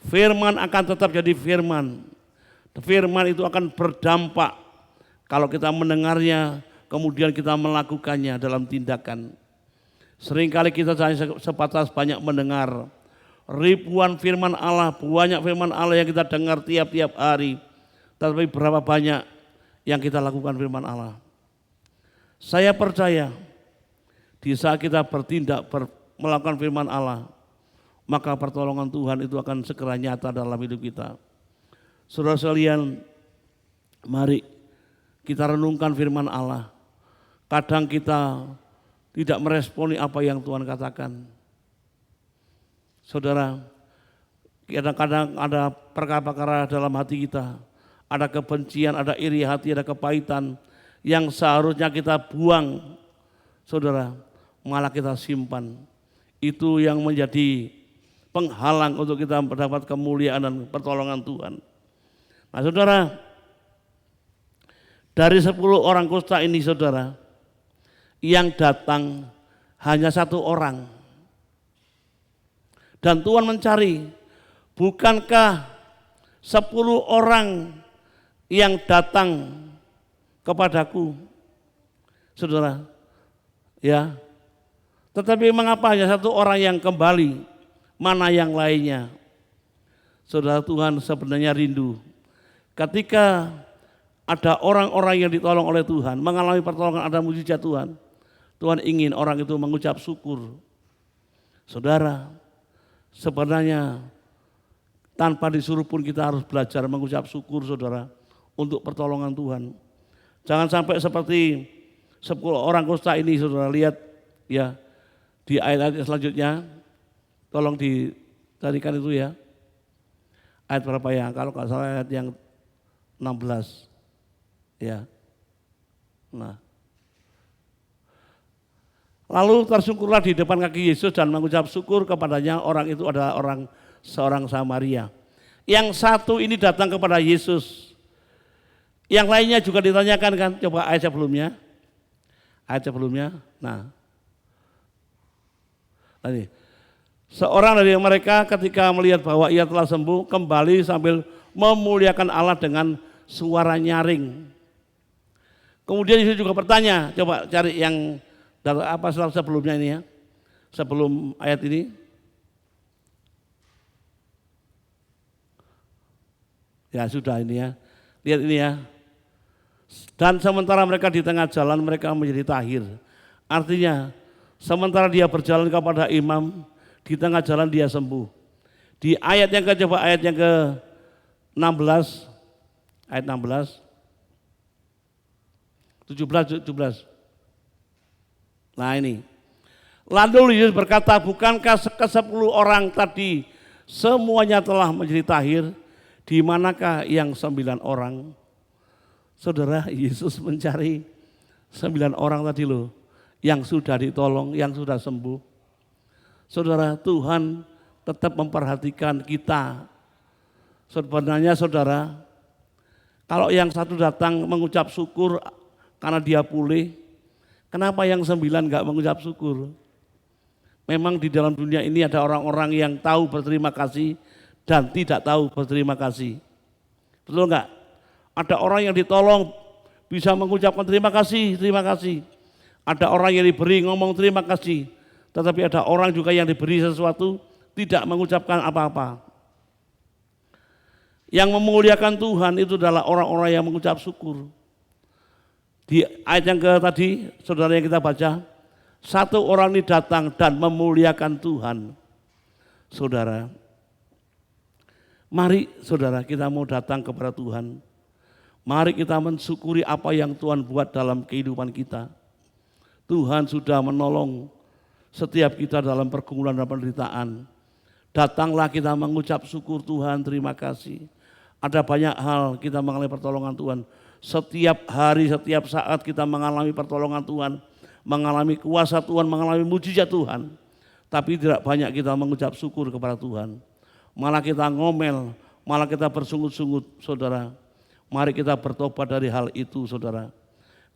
firman akan tetap jadi firman. Firman itu akan berdampak kalau kita mendengarnya, kemudian kita melakukannya dalam tindakan. Seringkali kita hanya sebatas banyak mendengar ribuan firman Allah, banyak firman Allah yang kita dengar tiap-tiap hari. Tapi berapa banyak yang kita lakukan firman Allah? Saya percaya di saat kita bertindak melakukan firman Allah, maka pertolongan Tuhan itu akan segera nyata dalam hidup kita. Saudara sekalian, mari kita renungkan firman Allah. Kadang kita tidak meresponi apa yang Tuhan katakan. Saudara, kadang-kadang ada perkara-perkara dalam hati kita. Ada kebencian, ada iri hati, ada kepahitan yang seharusnya kita buang. Saudara, malah kita simpan. Itu yang menjadi penghalang untuk kita mendapat kemuliaan dan pertolongan Tuhan. Nah saudara, dari 10 orang kusta ini saudara, yang datang hanya 1 orang. Dan Tuhan mencari, bukankah 10 orang yang datang kepadaku, saudara, ya. Tetapi mengapa hanya 1 orang yang kembali, mana yang lainnya? Saudara, Tuhan sebenarnya rindu ketika ada orang-orang yang ditolong oleh Tuhan, mengalami pertolongan, ada mujizat Tuhan. Tuhan ingin orang itu mengucap syukur. Saudara, sebenarnya tanpa disuruh pun kita harus belajar mengucap syukur, saudara, untuk pertolongan Tuhan. Jangan sampai seperti 10 orang kusta ini, saudara, lihat ya di ayat-ayat selanjutnya. Tolong ditarikan itu ya. Ayat berapa ya? Kalau nggak salah ayat yang 16. Ya. Nah. Lalu tersungkurlah di depan kaki Yesus dan mengucap syukur kepadanya. Orang itu adalah seorang Samaria. Yang satu ini datang kepada Yesus. Yang lainnya juga ditanyakan kan. Coba ayat sebelumnya. Ayat sebelumnya. Nah. Tadi. Seorang dari mereka ketika melihat bahwa ia telah sembuh, kembali sambil memuliakan Allah dengan suara nyaring. Kemudian Yesus juga bertanya, coba cari yang apa sebelumnya ini ya, sebelum ayat ini. Ya sudah ini ya, lihat ini ya. Dan sementara mereka di tengah jalan mereka menjadi tahir. Artinya sementara dia berjalan kepada imam, di tengah jalan dia sembuh. Di ayat yang ayat yang ke-16, ayat 16, 17. Nah ini. Lalu Yesus berkata, bukankah ke-10 orang tadi semuanya telah menjadi tahir? Di manakah yang 9 orang? Saudara, Yesus mencari 9 orang tadi loh, yang sudah ditolong, yang sudah sembuh. Saudara, Tuhan tetap memperhatikan kita. Sebenarnya saudara, kalau yang satu datang mengucap syukur karena dia pulih, kenapa yang 9 enggak mengucap syukur? Memang di dalam dunia ini ada orang-orang yang tahu berterima kasih dan tidak tahu berterima kasih. Betul enggak? Ada orang yang ditolong bisa mengucapkan terima kasih, terima kasih. Ada orang yang diberi ngomong terima kasih, tetapi ada orang juga yang diberi sesuatu tidak mengucapkan apa-apa. Yang memuliakan Tuhan itu adalah orang-orang yang mengucap syukur. Di ayat yang tadi, saudara yang kita baca, satu orang ini datang dan memuliakan Tuhan. Saudara, mari saudara kita mau datang kepada Tuhan. Mari kita mensyukuri apa yang Tuhan buat dalam kehidupan kita. Tuhan sudah menolong setiap kita dalam pergumulan dan penderitaan. Datanglah kita mengucap syukur Tuhan, terima kasih. Ada banyak hal kita mengalami pertolongan Tuhan. Setiap hari, setiap saat kita mengalami pertolongan Tuhan, mengalami kuasa Tuhan, mengalami mujizat Tuhan. Tapi tidak banyak kita mengucap syukur kepada Tuhan. Malah kita ngomel, malah kita bersungut-sungut, saudara. Mari kita bertobat dari hal itu, saudara.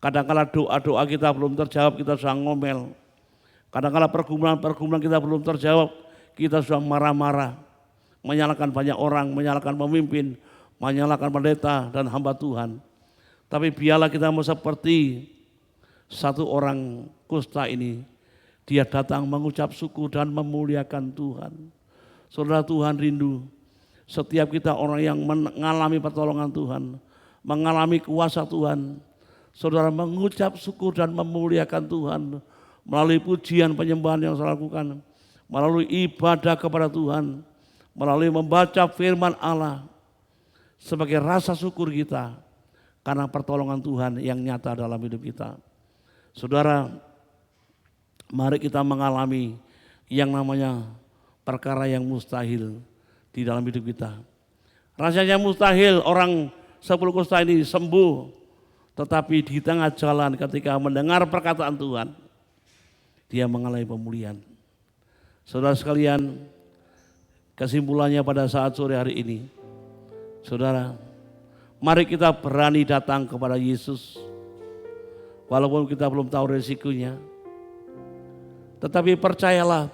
Kadang-kala doa-doa kita belum terjawab, kita sudah ngomel. Kadang-kala pergumulan-pergumulan kita belum terjawab, kita sudah marah-marah. Menyalahkan banyak orang, menyalahkan pemimpin, menyalahkan pendeta dan hamba Tuhan. Tapi biarlah kita mau seperti satu orang kusta ini. Dia datang mengucap syukur dan memuliakan Tuhan. Saudara, Tuhan rindu setiap kita orang yang mengalami pertolongan Tuhan, mengalami kuasa Tuhan. Saudara mengucap syukur dan memuliakan Tuhan melalui pujian penyembahan yang saya lakukan, melalui ibadah kepada Tuhan, melalui membaca firman Allah sebagai rasa syukur kita karena pertolongan Tuhan yang nyata dalam hidup kita. Saudara, mari kita mengalami yang namanya perkara yang mustahil di dalam hidup kita. Rasanya mustahil orang 10 kusta ini sembuh, tetapi di tengah jalan ketika mendengar perkataan Tuhan, dia mengalami pemulihan. Saudara sekalian, kesimpulannya pada saat sore hari ini, saudara, mari kita berani datang kepada Yesus, walaupun kita belum tahu resikonya. Tetapi percayalah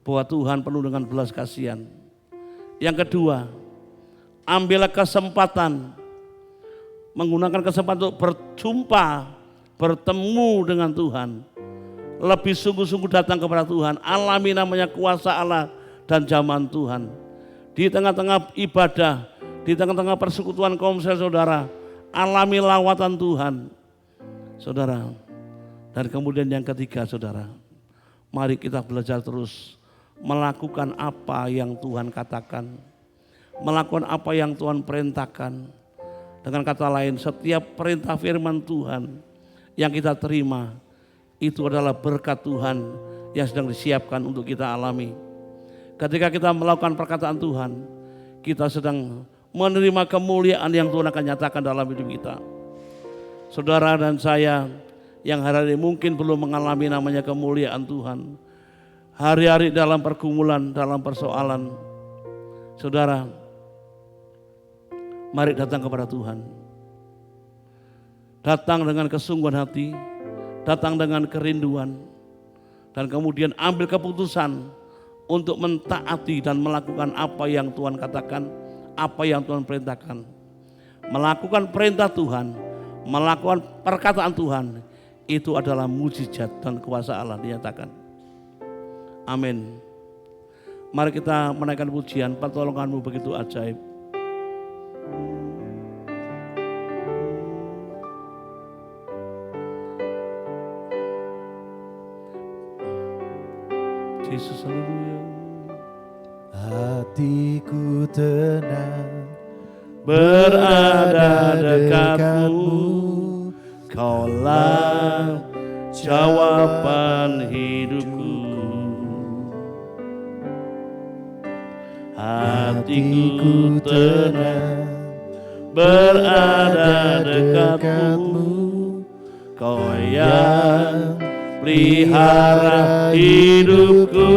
bahwa Tuhan penuh dengan belas kasihan. Yang kedua, ambillah kesempatan, menggunakan kesempatan untuk berjumpa, bertemu dengan Tuhan. Lebih sungguh-sungguh datang kepada Tuhan, alami namanya kuasa Allah dan zaman Tuhan. Di tengah-tengah ibadah, di tengah-tengah persekutuan komsel saudara, alami lawatan Tuhan. Saudara, dan kemudian yang ketiga saudara, mari kita belajar terus melakukan apa yang Tuhan katakan, melakukan apa yang Tuhan perintahkan. Dengan kata lain, setiap perintah firman Tuhan yang kita terima, itu adalah berkat Tuhan yang sedang disiapkan untuk kita alami. Ketika kita melakukan perkataan Tuhan, kita sedang menerima kemuliaan yang Tuhan akan nyatakan dalam hidup kita. Saudara dan saya yang hari ini mungkin belum mengalami namanya kemuliaan Tuhan, hari-hari dalam pergumulan, dalam persoalan, saudara, mari datang kepada Tuhan. Datang dengan kesungguhan hati, datang dengan kerinduan, dan kemudian ambil keputusan untuk mentaati dan melakukan apa yang Tuhan katakan, apa yang Tuhan perintahkan. Melakukan perintah Tuhan, melakukan perkataan Tuhan, itu adalah mujizat dan kuasa Allah dinyatakan. Amin. Mari kita menaikkan pujian, pertolongan-Mu begitu ajaib. Yesus, haleluya. Hatiku tenang Berada dekatmu, Kaulah jawaban hidupku. Hatiku tenang berada dekatmu, Kau yang pelihara hidupku.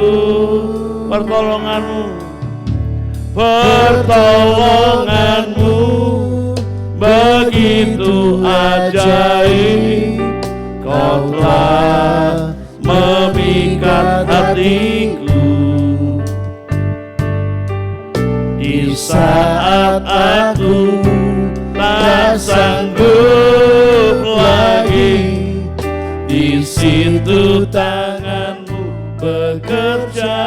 Pertolonganmu begitu ajaib, Kau telah memikat hatiku. Di saat aku tak sanggup lagi, di situ tangan-Mu bekerja.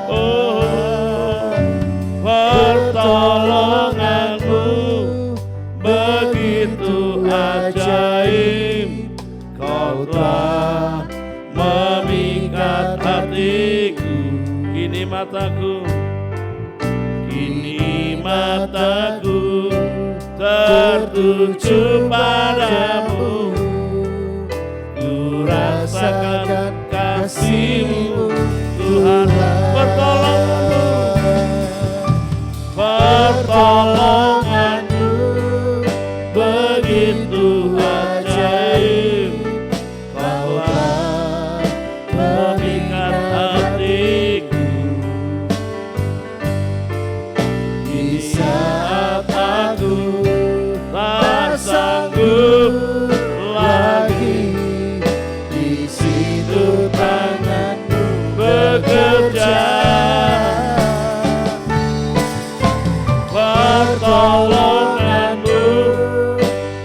Oh, pertolongan-Mu begitu ajaib, Kau telah memikat hatiku. Kini mataku tertuju padamu, ku rasakan kasih-Mu Tuhan. Pertolongan-Mu begitu ajaib, Kau telah memikat hatiku. Di saat aku tak sanggup lagi, di situ tangan-Mu bekerja. Pertolongan-Mu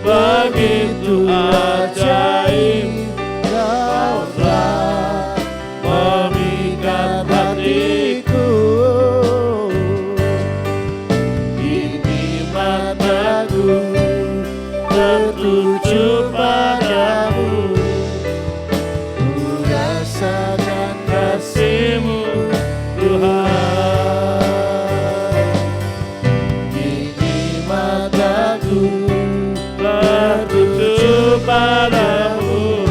begitu ajaib, Kau telah memikat hatiku. Kini mataku tertuju padamu, ku rasakan kasih-Mu Tuhan. Kini mataku tertuju padamu,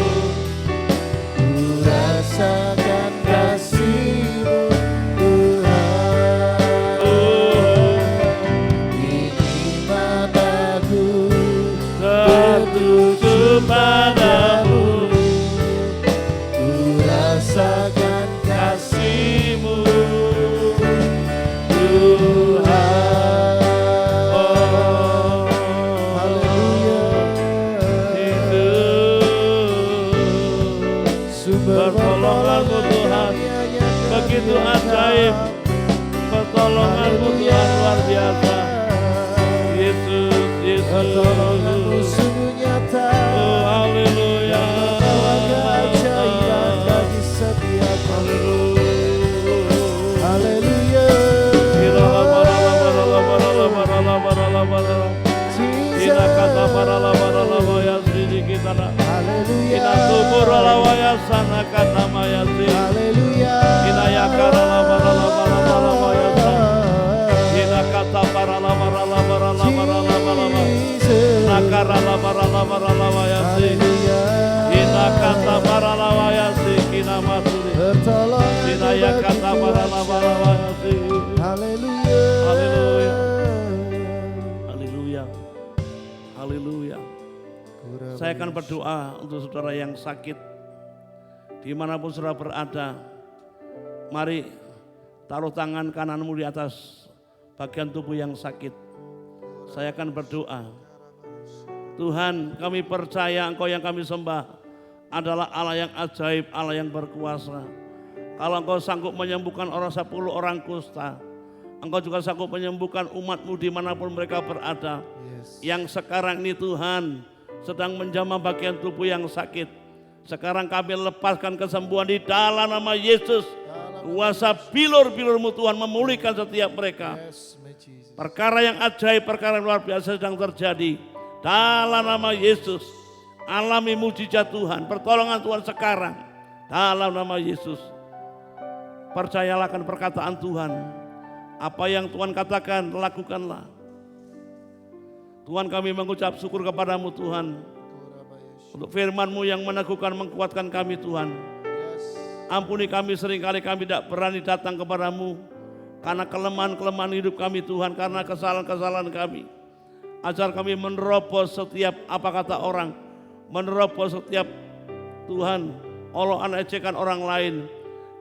ku rasakan kasih-Mu Tuhan. Oh, kini mataku tertuju padamu, ku rasakan kasih-Mu Tuhan. Oh, Haleluya. itu Sumber pertolongan-Mu Tuhan begitu ajaib, pertolongan-Mu Tuhan luar biasa. Yesus, Pertolongan-Mu Yesus. sungguh nyata. Oh, haleluya. Keajaiban bagi setiap makhluk. Haleluya. Haleluya. Haleluya. Haleluya. Haleluya. Haleluya. Saya akan berdoa untuk saudara yang sakit, dimanapun saudara berada. Mari taruh tangan kananmu di atas bagian tubuh yang sakit. Saya akan berdoa. Tuhan, kami percaya Engkau yang kami sembah adalah Allah yang ajaib, Allah yang berkuasa. Kalau Engkau sanggup menyembuhkan orang 10 orang kusta, Engkau juga sanggup menyembuhkan umat-Mu dimanapun mereka berada. Yes. Yang sekarang ini Tuhan sedang menjamah bagian tubuh yang sakit. Sekarang kami lepaskan kesembuhan di dalam nama Yesus. Kuasa bilur-bilur-Mu Tuhan memulihkan setiap mereka. Yes, my Jesus. Perkara yang ajaib, perkara yang luar biasa sedang terjadi. Dalam nama Yesus. Alami mujizat Tuhan, pertolongan Tuhan sekarang. Dalam nama Yesus. Percayalah akan perkataan Tuhan. Apa yang Tuhan katakan, lakukanlah. Tuhan, kami mengucap syukur kepadamu Tuhan. Untuk firman-Mu yang meneguhkan, menguatkan kami Tuhan. Ampuni kami, seringkali kami tidak berani datang kepadamu. Karena kelemahan-kelemahan hidup kami Tuhan, karena kesalahan-kesalahan kami. Ajar kami menerobos setiap apa kata orang. Menerobos setiap Tuhan, olokan ejekan orang lain.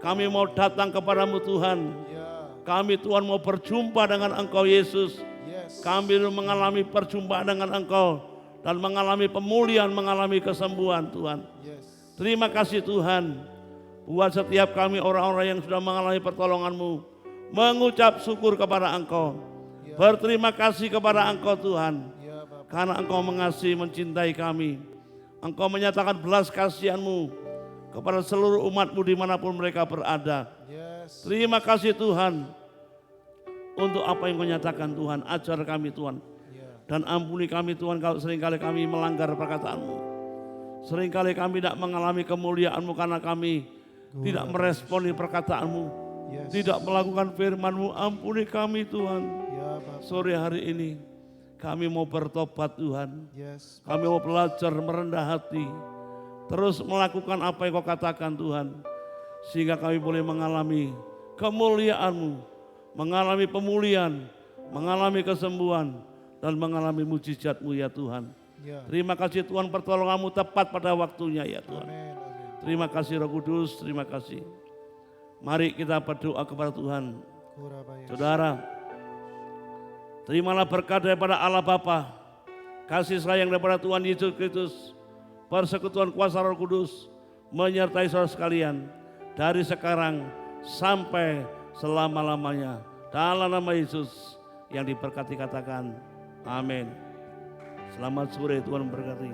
Kami mau datang kepadamu Tuhan. Kami Tuhan mau berjumpa dengan Engkau Yesus. Kami mengalami perjumpaan dengan Engkau. Dan mengalami pemulihan, mengalami kesembuhan Tuhan. Terima kasih Tuhan. Buat setiap kami orang-orang yang sudah mengalami pertolongan-Mu. Mengucap syukur kepada Engkau. Berterima kasih kepada Engkau Tuhan. Karena Engkau mengasihi, mencintai kami. Engkau menyatakan belas kasihan-Mu kepada seluruh umat-Mu dimanapun mereka berada. Terima kasih Tuhan. Untuk apa yang Kau nyatakan Tuhan, ajar kami Tuhan. Dan ampuni kami Tuhan kalau seringkali kami melanggar perkataan-Mu. Seringkali kami tidak mengalami kemuliaan-Mu karena kami tidak meresponi perkataan-Mu. Tidak melakukan firman-Mu. Ampuni kami Tuhan. Sore hari ini kami mau bertobat Tuhan. Kami mau belajar merendah hati. Terus melakukan apa yang Kau katakan Tuhan. Sehingga kami boleh mengalami kemuliaan-Mu. Mengalami pemulihan, mengalami kesembuhan, dan mengalami mujizat-Mu ya Tuhan. Terima kasih Tuhan, pertolongan-Mu tepat pada waktunya ya Tuhan. Terima kasih Roh Kudus, terima kasih. Mari kita berdoa kepada Tuhan. Saudara, terimalah berkat daripada Allah Bapa, kasih sayang daripada Tuhan Yesus Kristus, persekutuan kuasa Roh Kudus, menyertai saudara sekalian, dari sekarang sampai selama-lamanya. Dalam nama Yesus yang diberkati katakan amin. Selamat sore, Tuhan memberkati.